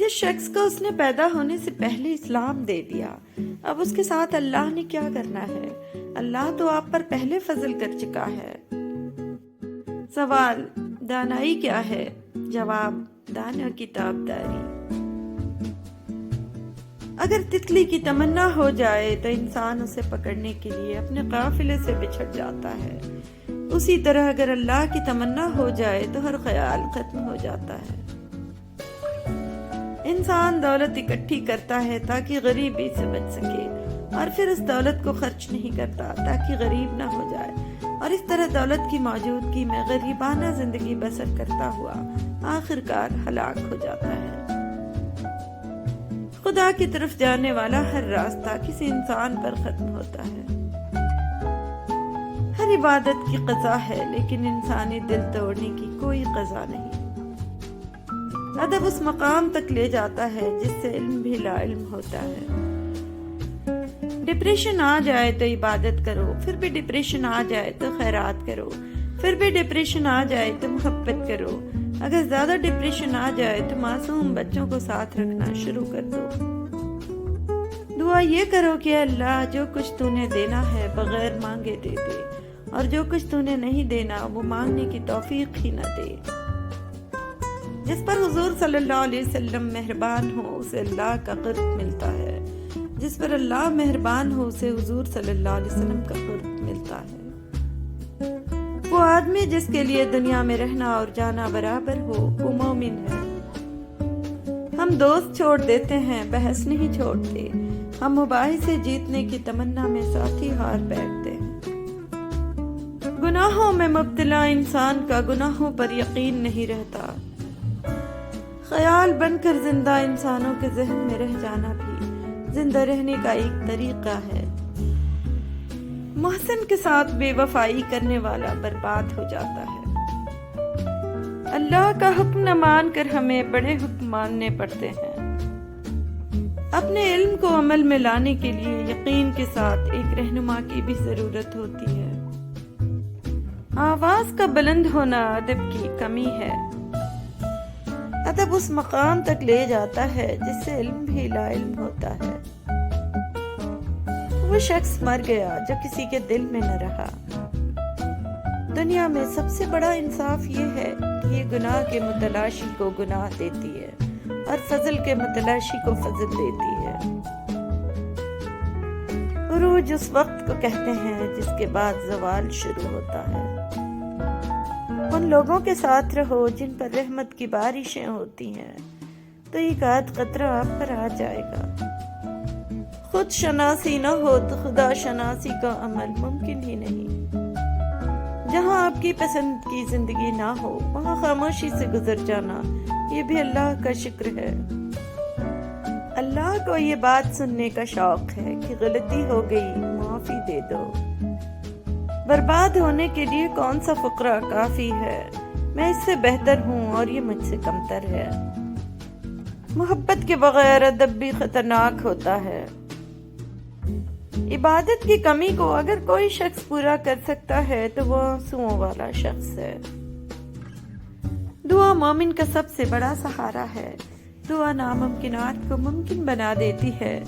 جس شخص کو اس نے پیدا ہونے سے پہلے اسلام دے دیا، اب اس کے ساتھ اللہ نے کیا کرنا ہے؟ اللہ تو آپ پر پہلے فضل کر چکا ہے۔ سوال، دانائی کیا ہے؟ جواب، دانا کی تابداری۔ اگر تتلی کی تمنا ہو جائے تو انسان اسے پکڑنے کے لیے اپنے قافلے سے بچھڑ جاتا ہے، اسی طرح اگر اللہ کی تمنا ہو جائے تو ہر خیال ختم ہو جاتا ہے۔ انسان دولت اکٹھی کرتا ہے تاکہ غریبی سے بچ سکے، اور پھر اس دولت کو خرچ نہیں کرتا تاکہ غریب نہ ہو جائے، اور اس طرح دولت کی موجودگی میں غریبانہ زندگی بسر کرتا ہوا آخرکار ہلاک ہو جاتا ہے۔ خدا کی طرف جانے والا ہر راستہ کسی انسان پر ختم ہوتا ہے۔ ہر عبادت کی قضا ہے، لیکن انسانی دل توڑنے کی کوئی قضا نہیں۔ ادب اس مقام تک لے جاتا ہے جس سے علم بھی لا علم ہوتا ہے۔ ڈپریشن آ جائے تو عبادت کرو، پھر بھی ڈپریشن آ جائے تو خیرات کرو، پھر بھی ڈپریشن آ جائے تو محبت کرو، اگر زیادہ ڈپریشن آ جائے تو معصوم بچوں کو ساتھ رکھنا شروع کر دو۔ دعا یہ کرو کہ اللہ جو کچھ تو نے دینا ہے بغیر مانگے دے دے، اور جو کچھ تو نے نہیں دینا وہ مانگنے کی توفیق ہی نہ دے۔ جس پر حضور صلی اللہ علیہ وسلم مہربان ہو اسے اللہ کا قرب ملتا ہے، جس پر اللہ مہربان ہو اسے حضور صلی اللہ علیہ وسلم کا قرب ملتا ہے۔ وہ آدمی جس کے لیے دنیا میں رہنا اور جانا برابر ہو وہ مومن ہے۔ ہم دوست چھوڑ دیتے ہیں، بحث نہیں چھوڑتے، ہم مباحثے جیتنے کی تمنا میں ساتھی ہار بیٹھتے ہیں۔ گناہوں میں مبتلا انسان کا گناہوں پر یقین نہیں رہتا۔ خیال بن کر زندہ انسانوں کے ذہن میں رہ جانا بھی زندہ رہنے کا ایک طریقہ ہے۔ محسن کے ساتھ بے وفائی کرنے والا برباد ہو جاتا ہے۔ اللہ کا حکم نہ مان کر ہمیں بڑے حکم ماننے پڑتے ہیں۔ اپنے علم کو عمل میں لانے کے لیے یقین کے ساتھ ایک رہنما کی بھی ضرورت ہوتی ہے۔ آواز کا بلند ہونا ادب کی کمی ہے۔ ادب اس مقام تک لے جاتا ہے جس سے علم بھی لا علم ہوتا ہے۔ وہ شخص مر گیا جو کسی کے دل میں نہ رہا۔ دنیا میں سب سے بڑا انصاف یہ ہے کہ یہ گناہ کے متلاشی کو گناہ دیتی ہے اور فضل کے متلاشی کو فضل دیتی ہے۔ عروج اس وقت کو کہتے ہیں جس کے بعد زوال شروع ہوتا ہے۔ ان لوگوں کے ساتھ رہو جن پر رحمت کی بارشیں ہوتی ہیں، تو ایک آدھ قطرہ آپ پر آ جائے گا۔ خود شناسی نہ ہو تو خدا شناسی کا عمل ممکن ہی نہیں۔ جہاں آپ کی پسند کی زندگی نہ ہو وہاں خاموشی سے گزر جانا یہ بھی اللہ کا شکر ہے۔ اللہ کو یہ بات سننے کا شوق ہے کہ غلطی ہو گئی معافی دے دو۔ برباد ہونے کے لیے کون سا فقرہ کافی ہے؟ میں اس سے بہتر ہوں اور یہ مجھ سے کمتر ہے۔ محبت کے بغیر ادب بھی خطرناک ہوتا ہے۔ عبادت کی کمی کو اگر کوئی شخص پورا کر سکتا ہے تو وہ آنسوؤں والا شخص ہے۔ دعا مومن کا سب سے بڑا سہارا ہے۔ دعا ناممکنات کو ممکن بنا دیتی ہے،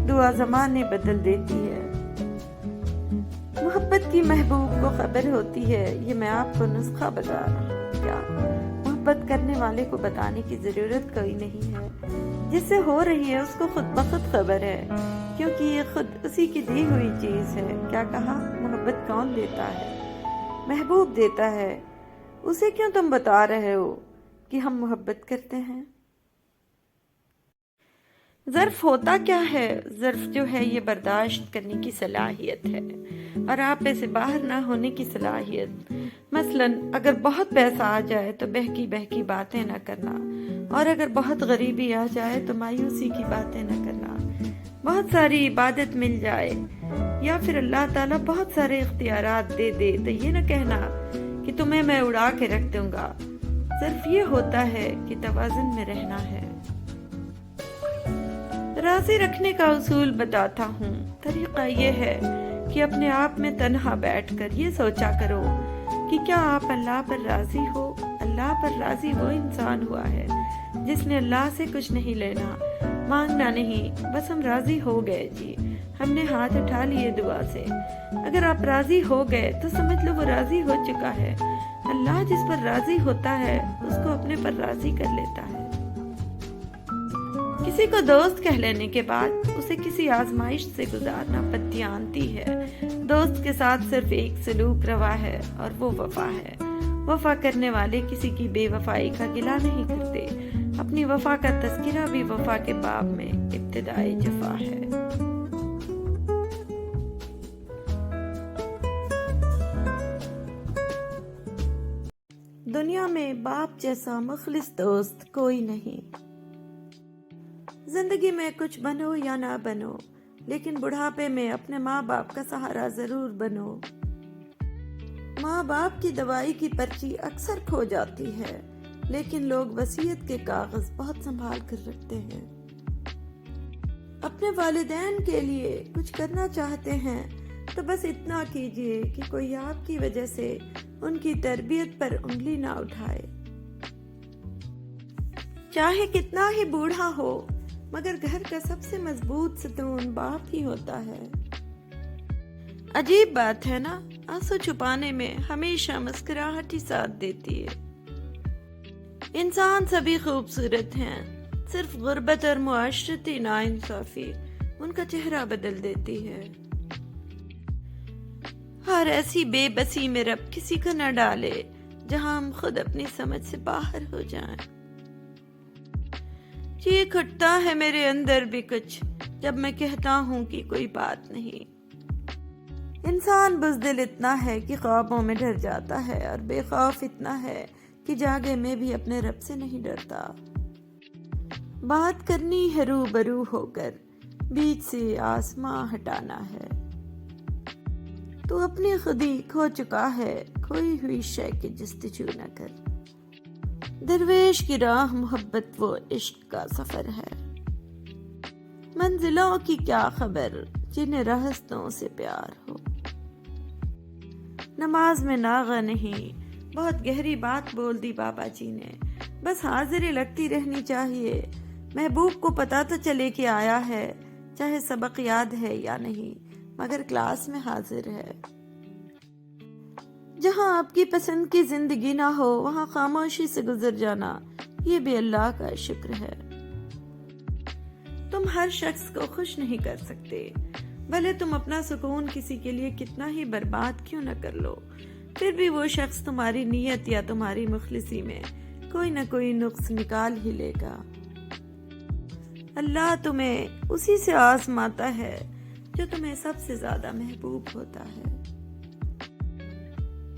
دعا زمانے بدل دیتی ہے۔ محبت کی محبوب کو خبر ہوتی ہے، یہ میں آپ کو نسخہ بتا رہا ہوں۔ کیا محبت کرنے والے کو بتانے کی ضرورت کوئی نہیں ہے، جس سے ہو رہی ہے اس کو خود بخود خبر ہے، کیونکہ یہ خود اسی کی دی ہوئی چیز ہے۔ کیا کہا؟ محبت کون دیتا ہے؟ محبوب دیتا ہے۔ اسے کیوں تم بتا رہے ہو کہ ہم محبت کرتے ہیں؟ ظرف ہوتا کیا ہے؟ ظرف جو ہے یہ برداشت کرنے کی صلاحیت ہے اور آپے سے باہر نہ ہونے کی صلاحیت۔ مثلاً اگر بہت پیسہ آ جائے تو بہکی بہکی باتیں نہ کرنا، اور اگر بہت غریبی آ جائے تو مایوسی کی باتیں نہ کرنا۔ بہت ساری عبادت مل جائے یا پھر اللہ تعالیٰ بہت سارے اختیارات دے دے تو یہ نہ کہنا کہ تمہیں میں اڑا کے رکھ دوں گا۔ صرف یہ ہوتا ہے کہ توازن میں رہنا ہے۔ راضی رکھنے کا اصول بتاتا ہوں۔ طریقہ یہ ہے کہ اپنے آپ میں تنہا بیٹھ کر یہ سوچا کرو کہ کیا آپ اللہ پر راضی ہو؟ اللہ پر راضی وہ انسان ہوا ہے جس نے اللہ سے کچھ نہیں لینا، مانگنا نہیں، بس ہم راضی ہو گئے جی، ہم نے ہاتھ اٹھا لیے دعا سے۔ اگر آپ راضی ہو گئے تو سمجھ لو وہ راضی ہو چکا ہے۔ اللہ جس پر راضی ہوتا ہے اس کو اپنے پر راضی کر لیتا ہے۔ کسی کو دوست کہہ لینے کے بعد اسے کسی آزمائش سے گزارنا بددیانتی ہے۔ دوست کے ساتھ صرف ایک سلوک روا ہے اور وہ وفا ہے۔ وفا کرنے والے کسی کی بے وفائی کا گلہ نہیں کرتے۔ اپنی وفا کا تذکرہ بھی وفا کے باب میں ابتدائی جفا ہے۔ دنیا میں باپ جیسا مخلص دوست کوئی نہیں۔ زندگی میں کچھ بنو یا نہ بنو، لیکن بڑھاپے میں اپنے ماں باپ کا سہارا ضرور بنو۔ ماں باپ کی دوائی کی پرچی اکثر کھو جاتی ہے، لیکن لوگ وصیت کے کاغذ بہت سنبھال کر رکھتے ہیں۔ اپنے والدین کے لیے کچھ کرنا چاہتے ہیں تو بس اتنا کیجیے کہ کوئی آپ کی وجہ سے ان کی تربیت پر انگلی نہ اٹھائے۔ چاہے کتنا ہی بوڑھا ہو، مگر گھر کا سب سے مضبوط ستون باپ ہی ہوتا ہے۔ عجیب بات ہے نا، آنسو چھپانے میں ہمیشہ مسکراہٹ ہی ساتھ دیتی ہے۔ انسان سبھی خوبصورت ہیں، صرف غربت اور معاشرتی ناانصافی ان کا چہرہ بدل دیتی ہے۔ اور ایسی بے بسی میں رب کسی کو نہ ڈالے جہاں ہم خود اپنی سمجھ سے باہر ہو جائیں۔ چیخ اٹھتا ہے میرے اندر بھی کچھ جب میں کہتا ہوں کہ کوئی بات نہیں۔ انسان بزدل اتنا ہے کہ خوابوں میں ڈر جاتا ہے، اور بے خوف اتنا ہے کہ جاگے میں بھی اپنے رب سے نہیں ڈرتا۔ بات کرنی ہے روبرو ہو کر، بیچ سے آسماں ہٹانا ہے۔ تو اپنی خودی کھو چکا ہے، کھوئی ہوئی شے کی جستجو نہ کر۔ درویش کی راہ محبت و عشق کا سفر ہے۔ منزلوں کی کیا خبر جنہیں راہستوں سے پیار ہو۔ نماز میں ناغہ نہیں، بہت گہری بات بول دی بابا جی نے۔ بس حاضری لگتی رہنی چاہیے۔ محبوب کو پتا تو چلے کہ آیا ہے، چاہے سبق یاد ہے یا نہیں، مگر کلاس میں حاضر ہے۔ جہاں آپ کی پسند کی زندگی نہ ہو، وہاں خاموشی سے گزر جانا، یہ بھی اللہ کا شکر ہے۔ تم ہر شخص کو خوش نہیں کر سکتے، بھلے تم اپنا سکون کسی کے لیے کتنا ہی برباد کیوں نہ کر لو، پھر بھی وہ شخص تمہاری نیت یا تمہاری مخلصی میں کوئی نہ کوئی نقص نکال ہی لے گا۔ اللہ تمہیں اسی سے آزماتا ہے جو تمہیں سب سے زیادہ محبوب ہوتا ہے۔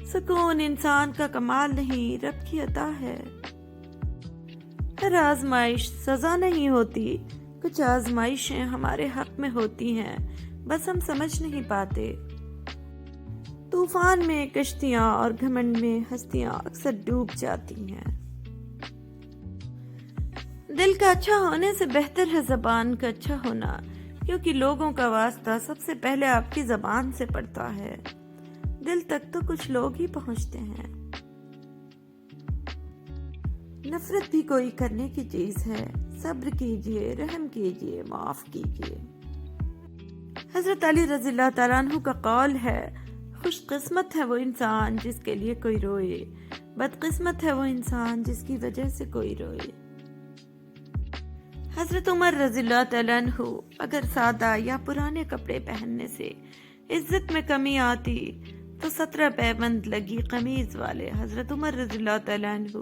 سکون انسان کا کمال نہیں، رب کی عطا ہے۔ ہر آزمائش سزا نہیں ہوتی، کچھ آزمائشیں ہمارے حق میں ہوتی ہیں، بس ہم سمجھ نہیں پاتے۔ طوفان میں کشتیاں اور گھمنڈ میں ہستیاں اکثر ڈوب جاتی ہیں۔ دل کا اچھا ہونے سے بہتر ہے زبان کا اچھا ہونا، کیونکہ لوگوں کا واسطہ سب سے پہلے آپ کی زبان سے پڑتا ہے۔ دل تک تو کچھ لوگ ہی پہنچتے ہیں۔ نفرت بھی کوئی کرنے کی چیز ہے، صبر کیجئے، رحم کیجئے، معاف کیجئے۔ حضرت علی رضی اللہ تعالیٰ عنہ کا قول ہے، خوش قسمت ہے وہ انسان جس کے لیے کوئی روئے، بدقسمت ہے وہ انسان جس کی وجہ سے کوئی روئے۔ حضرت عمر رضی اللہ تعالیٰ عنہ اگر سادہ یا پرانے کپڑے پہننے سے عزت میں کمی آتی تو 17 پیبند لگی قمیض والے حضرت عمر رضی اللہ تعالیٰ عنہ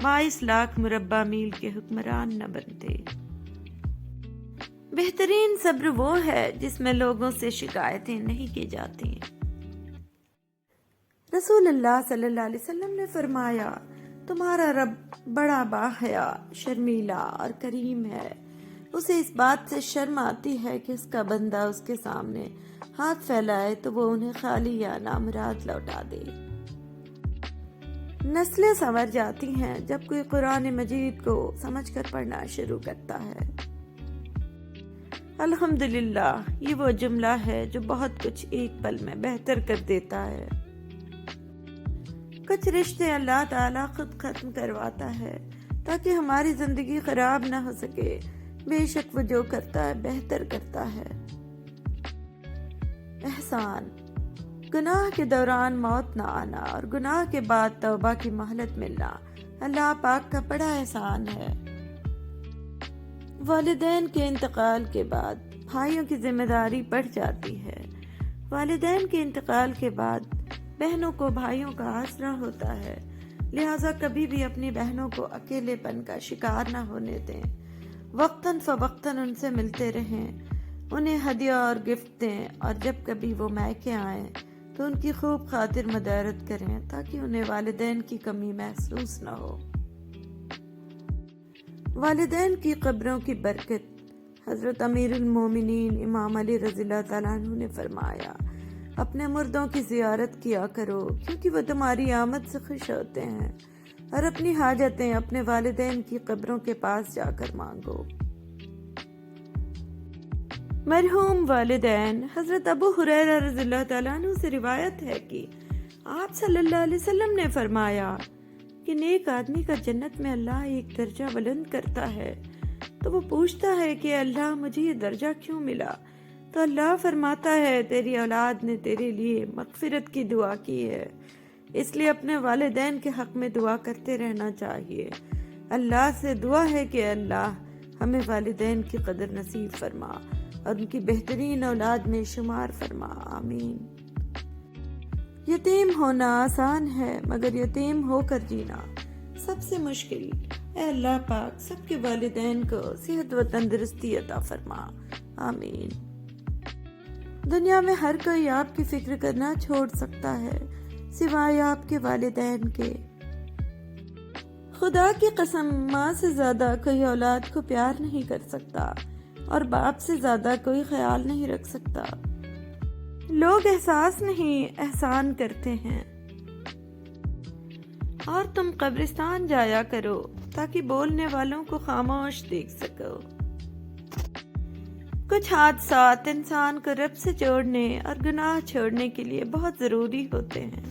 22 لاکھ مربع میل کے حکمران نہ بنتے۔ بہترین صبر وہ ہے جس میں لوگوں سے شکایتیں نہیں کی جاتی۔ رسول اللہ صلی اللہ علیہ وسلم نے فرمایا، تمہارا رب بڑا باحیا، شرمیلا اور کریم ہے۔ اسے اس بات سے شرم آتی ہے کہ اس کا بندہ اس کے سامنے ہاتھ پھیلائے تو وہ انہیں خالی یا نامراد لوٹا دے۔ نسلیں سنور جاتی ہیں جب کوئی قرآن مجید کو سمجھ کر پڑھنا شروع کرتا ہے۔ الحمدللہ، یہ وہ جملہ ہے جو بہت کچھ ایک پل میں بہتر کر دیتا ہے۔ کچھ رشتے اللہ تعالیٰ خود ختم کرواتا ہے، تاکہ ہماری زندگی خراب نہ ہو سکے۔ بے شک وہ جو کرتا ہے بہتر کرتا ہے۔ احسان، گناہ کے دوران موت نہ آنا اور گناہ کے بعد توبہ کی مہلت ملنا اللہ پاک کا بڑا احسان ہے۔ والدین کے انتقال کے بعد بھائیوں کی ذمہ داری بڑھ جاتی ہے۔ والدین کے انتقال کے بعد بہنوں کو بھائیوں کا آسرا ہوتا ہے، لہٰذا کبھی بھی اپنی بہنوں کو اکیلے پن کا شکار نہ ہونے دیں۔ وقتاً فوقتاً ان سے ملتے رہیں، انہیں ہدیہ اور گفٹ دیں، اور جب کبھی وہ میکے آئیں تو ان کی خوب خاطر مدارت کریں تاکہ انہیں والدین کی کمی محسوس نہ ہو۔ والدین کی قبروں کی برکت۔ حضرت امیر المومنین امام علی رضی اللہ تعالیٰ عنہ نے فرمایا، اپنے مردوں کی زیارت کیا کرو کیونکہ وہ تمہاری آمد سے خوش ہوتے ہیں، اور اپنی حاجتیں اپنے والدین کی قبروں کے پاس جا کر مانگو۔ مرحوم والدین۔ حضرت ابو ہریرہ رضی اللہ تعالیٰ عنہ سے روایت ہے کہ آپ صلی اللہ علیہ وسلم نے فرمایا کہ نیک آدمی کا جنت میں اللہ ایک درجہ بلند کرتا ہے، تو وہ پوچھتا ہے کہ اللہ مجھے یہ درجہ کیوں ملا؟ تو اللہ فرماتا ہے تیری اولاد نے تیرے لیے مغفرت کی دعا کی ہے، اس لیے اپنے والدین کے حق میں دعا کرتے رہنا چاہیے۔ اللہ سے دعا ہے کہ اللہ ہمیں والدین کی قدر نصیب فرما اور ان کی بہترین اولاد میں شمار فرما، آمین۔ یتیم ہونا آسان ہے مگر یتیم ہو کر جینا سب سے مشکل۔ اے اللہ پاک سب کے والدین کو صحت و تندرستی عطا فرما، آمین۔ دنیا میں ہر کوئی آپ کی فکر کرنا چھوڑ سکتا ہے سوائے آپ کے والدین کے۔ خدا کی قسم، ماں سے زیادہ کوئی اولاد کو پیار نہیں کر سکتا اور باپ سے زیادہ کوئی خیال نہیں رکھ سکتا۔ لوگ احساس نہیں احسان کرتے ہیں۔ اور تم قبرستان جایا کرو تاکہ بولنے والوں کو خاموش دیکھ سکو۔ کچھ حادثات انسان کو رب سے جوڑنے اور گناہ چھوڑنے کے لیے بہت ضروری ہوتے ہیں۔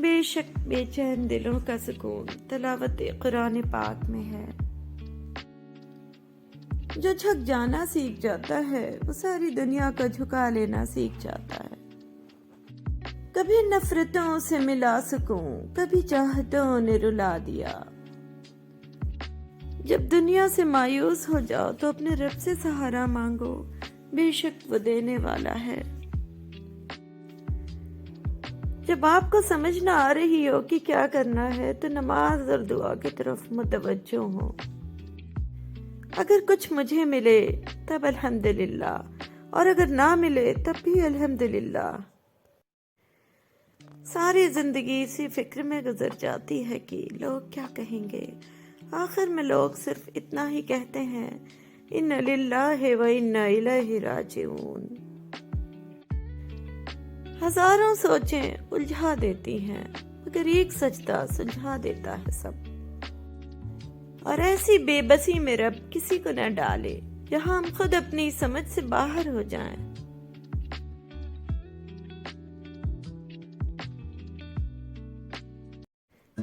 بے شک بے چین دلوں کا سکون تلاوت قرآن پاک میں ہے۔ جو جھک جانا سیکھ جاتا ہے وہ ساری دنیا کو جھکا لینا سیکھ جاتا ہے۔ کبھی نفرتوں سے ملا سکوں، کبھی چاہتوں نے رلا دیا۔ جب دنیا سے مایوس ہو جاؤ تو اپنے رب سے سہارا مانگو، بے شک وہ دینے والا ہے۔ جب آپ کو سمجھ نہ آ رہی ہو کہ کیا کرنا ہے تو نماز اور دعا کی طرف متوجہ ہو۔ اگر کچھ مجھے ملے تب الحمدللہ، اور اگر نہ ملے تب بھی الحمدللہ۔ ساری زندگی اسی فکر میں گزر جاتی ہے کہ لوگ کیا کہیں گے۔ آخر میں لوگ صرف اتنا ہی کہتے ہیں، ان للہ و انا الیہ راجعون۔ ہزاروں سوچیں الجھا دیتی ہیں مگر ایک سجدہ سلجھا دیتا ہے سب۔ اور ایسی بے بسی میں رب کسی کو نہ ڈالے جہاں ہم خود اپنی سمجھ سے باہر ہو جائیں۔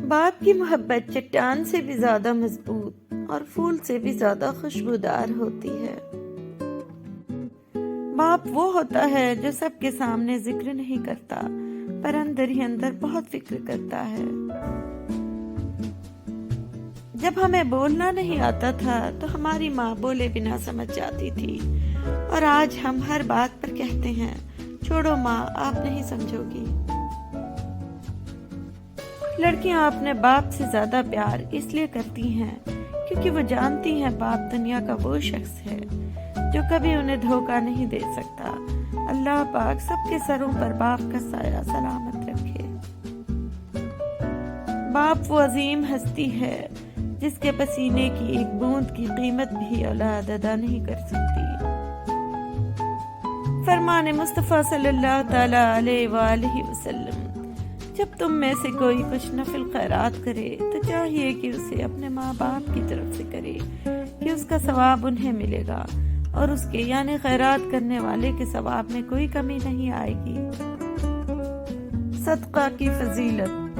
باپ کی محبت چٹان سے بھی زیادہ مضبوط اور پھول سے بھی زیادہ خوشبودار ہوتی ہے۔ باپ وہ ہوتا ہے جو سب کے سامنے ذکر نہیں کرتا پر اندر ہی اندر بہت فکر کرتا ہے۔ جب ہمیں بولنا نہیں آتا تھا تو ہماری ماں بولے بنا سمجھ جاتی تھی، اور آج ہم ہر بات پر کہتے ہیں چھوڑو ماں آپ نہیں سمجھو گی۔ لڑکیاں اپنے باپ سے زیادہ پیار اس لیے کرتی ہیں کیونکہ وہ جانتی ہیں باپ دنیا کا وہ شخص ہے جو کبھی انہیں دھوکہ نہیں دے سکتا۔ اللہ پاک سب کے سروں پر باپ کا سایہ سلامت رکھے۔ باپ وہ عظیم ہستی ہے جس کے پسینے کی ایک بوند کی قیمت بھی اولاد ادا نہیں کر سکتی۔ فرمان مصطفیٰ صلی اللہ تعالی علیہ وآلہ وسلم، جب تم میں سے کوئی کچھ نفل خیرات کرے تو چاہیے کہ اسے اپنے ماں باپ کی طرف سے کرے کہ اس کا ثواب انہیں ملے گا اور اس کے یعنی خیرات کرنے والے کے ثواب میں کوئی کمی نہیں آئے گی۔ صدقہ کی فضیلت۔